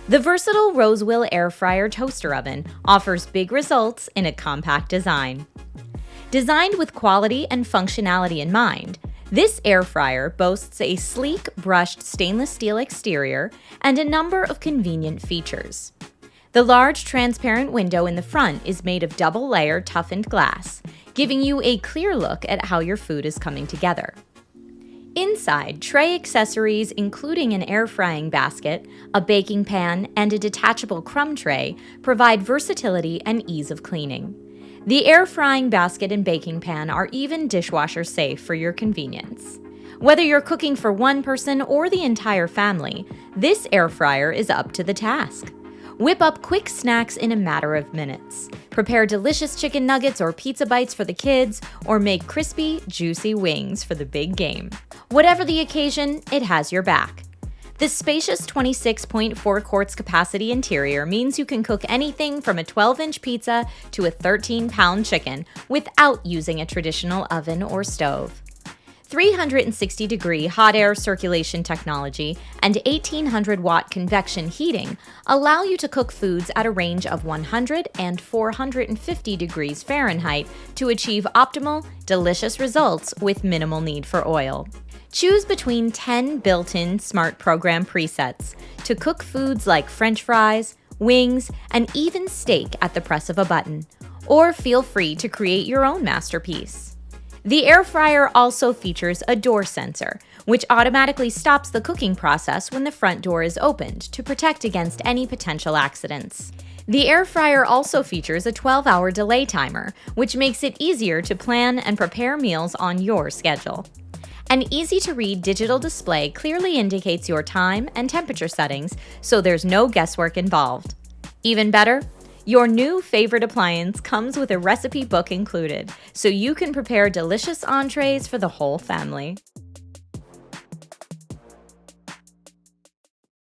The versatile Rosewill air fryer toaster oven offers big results in a compact design. Designed with quality and functionality in mind, this air fryer boasts a sleek, brushed stainless steel exterior and a number of convenient features. The large transparent window in the front is made of double-layer toughened glass, giving you a clear look at how your food is coming together. Inside, tray accessories including an air frying basket, a baking pan, and a detachable crumb tray provide versatility and ease of cleaning. The air frying basket and baking pan are even dishwasher safe for your convenience. Whether you're cooking for one person or the entire family, this air fryer is up to the task. Whip up quick snacks in a matter of minutes. Prepare delicious chicken nuggets or pizza bites for the kids, or make crispy, juicy wings for the big game. Whatever the occasion, it has your back. The spacious 26.4 quarts capacity interior means you can cook anything from a 12-inch pizza to a 13-pound chicken without using a traditional oven or stove. 360-degree hot air circulation technology and 1800-watt convection heating allow you to cook foods at a range of 100 and 450 degrees Fahrenheit to achieve optimal, delicious results with minimal need for oil. Choose between 10 built-in smart program presets to cook foods like French fries, wings, and even steak at the press of a button, or feel free to create your own masterpiece. The air fryer also features a door sensor, which automatically stops the cooking process when the front door is opened to protect against any potential accidents. The air fryer also features a 12-hour delay timer, which makes it easier to plan and prepare meals on your schedule. An easy-to-read digital display clearly indicates your time and temperature settings, so there's no guesswork involved. Even better, your new favorite appliance comes with a recipe book included, so you can prepare delicious entrees for the whole family.